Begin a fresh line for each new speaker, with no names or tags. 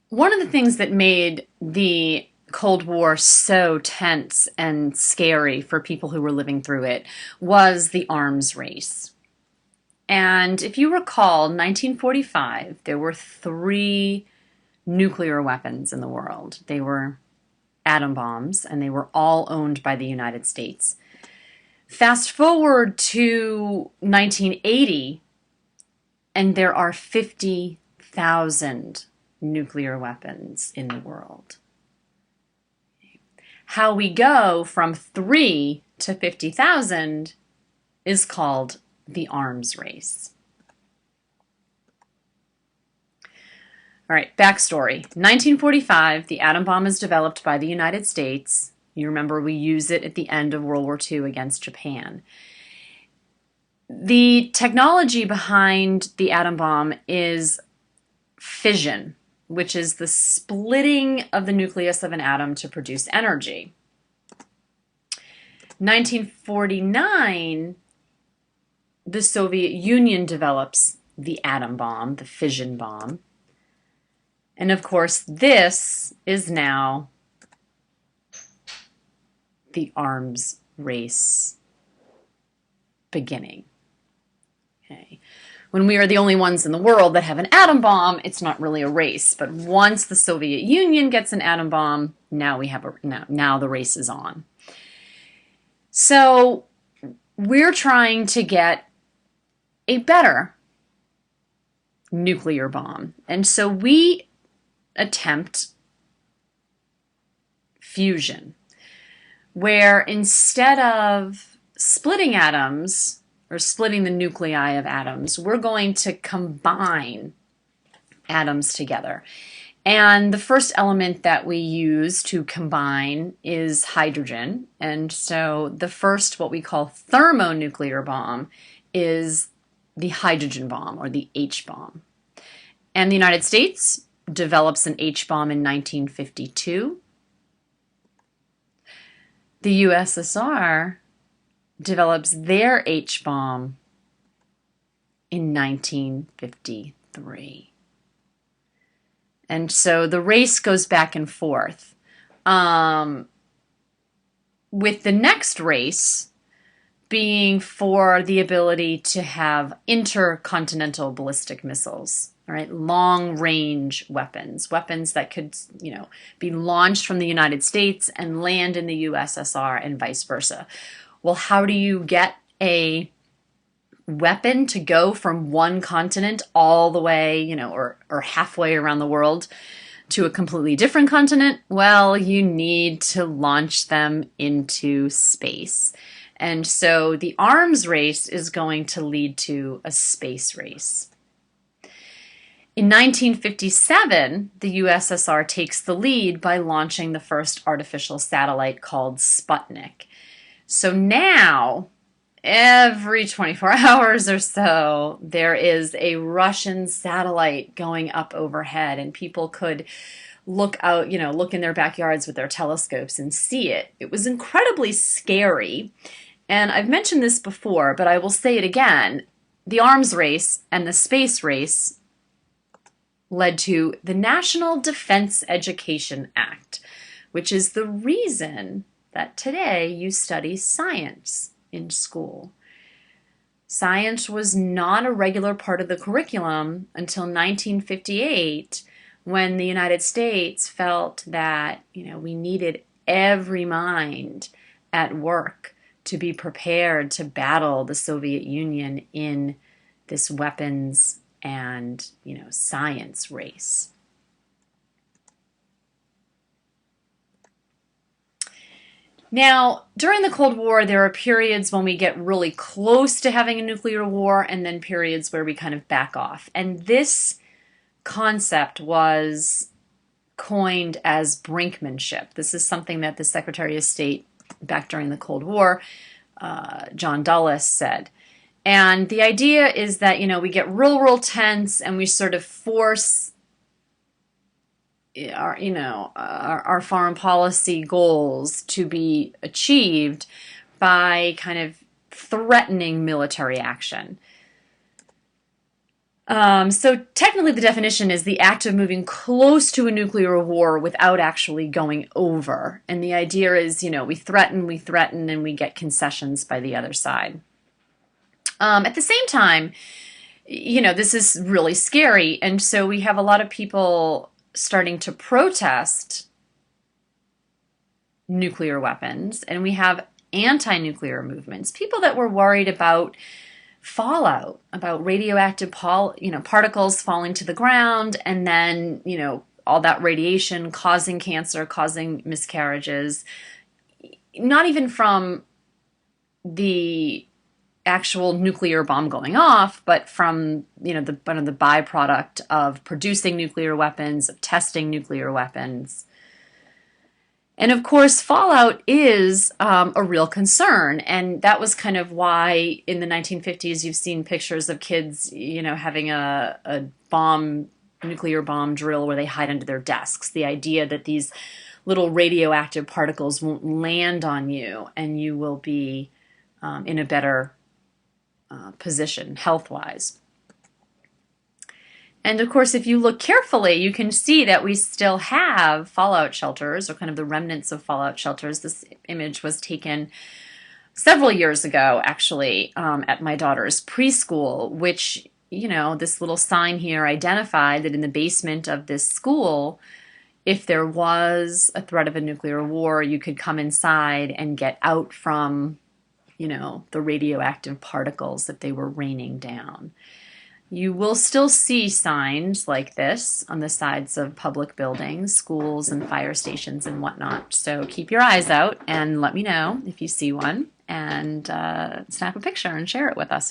One of the things that made the Cold War so tense and scary for people who were living through it was the arms race. And if you recall, 1945, there were three nuclear weapons in the world. They were atom bombs, and they were all owned by the United States. Fast forward to 1980, and there are 50,000 nuclear weapons in the world. How we go from 3 to 50,000 is called the arms race. All right, backstory. 1945, the atom bomb is developed by the United States. You remember we use it at the end of World War II against Japan. The technology behind the atom bomb is fission, which is the splitting of the nucleus of an atom to produce energy. 1949, the Soviet Union develops the atom bomb, the fission bomb. And of course, this is now the arms race beginning. Okay. When we are the only ones in the world that have an atom bomb, it's not really a race. But once the Soviet Union gets an atom bomb, now the race is on. So we're trying to get a better nuclear bomb. And so we attempt fusion, where instead of splitting atoms or splitting the nuclei of atoms, we're going to combine atoms together. And the first element that we use to combine is hydrogen. And so the first, what we call thermonuclear bomb, is the hydrogen bomb, or the H-bomb. And the United States develops an H-bomb in 1952. The USSR develops their H-bomb in 1953. And so the race goes back and forth. With the next race being for the ability to have intercontinental ballistic missiles. All right, long-range weapons that could, be launched from the United States and land in the USSR and vice versa. Well, how do you get a weapon to go from one continent all the way, or halfway around the world to a completely different continent? Well, you need to launch them into space. And so the arms race is going to lead to a space race. In 1957, the USSR takes the lead by launching the first artificial satellite called Sputnik. So now, every 24 hours or so, there is a Russian satellite going up overhead, and people could look out, look in their backyards with their telescopes and see it. It was incredibly scary. And I've mentioned this before, but I will say it again. The arms race and the space race led to the National Defense Education Act, which is the reason that today you study science in school. Science was not a regular part of the curriculum until 1958, when the United States felt that, we needed every mind at work to be prepared to battle the Soviet Union in this weapons and, science race. Now, during the Cold War, there are periods when we get really close to having a nuclear war, and then periods where we kind of back off. And this concept was coined as brinkmanship. This is something that the Secretary of State back during the Cold War, John Dulles, said. And the idea is that, we get real tense, and we sort of force our foreign policy goals to be achieved by kind of threatening military action. So technically the definition is the act of moving close to a nuclear war without actually going over. And the idea is, we threaten, and we get concessions by the other side. At the same time, this is really scary. And so we have a lot of people starting to protest nuclear weapons, and we have anti-nuclear movements, people that were worried about fallout, about radioactive particles falling to the ground, and then all that radiation causing cancer, causing miscarriages, not even from the actual nuclear bomb going off, but from one of the byproduct of producing nuclear weapons, of testing nuclear weapons. And of course, fallout is a real concern, and that was kind of why in the 1950s you've seen pictures of kids, having a nuclear bomb drill where they hide under their desks. The idea that these little radioactive particles won't land on you, and you will be in a better position health-wise. And of course, if you look carefully, you can see that we still have fallout shelters, or kind of the remnants of fallout shelters. This image was taken several years ago, actually, at my daughter's preschool, which, this little sign here identified that in the basement of this school, if there was a threat of a nuclear war, you could come inside and get out from, the radioactive particles that they were raining down. You will still see signs like this on the sides of public buildings, schools, and fire stations and whatnot. So keep your eyes out and let me know if you see one, and snap a picture and share it with us.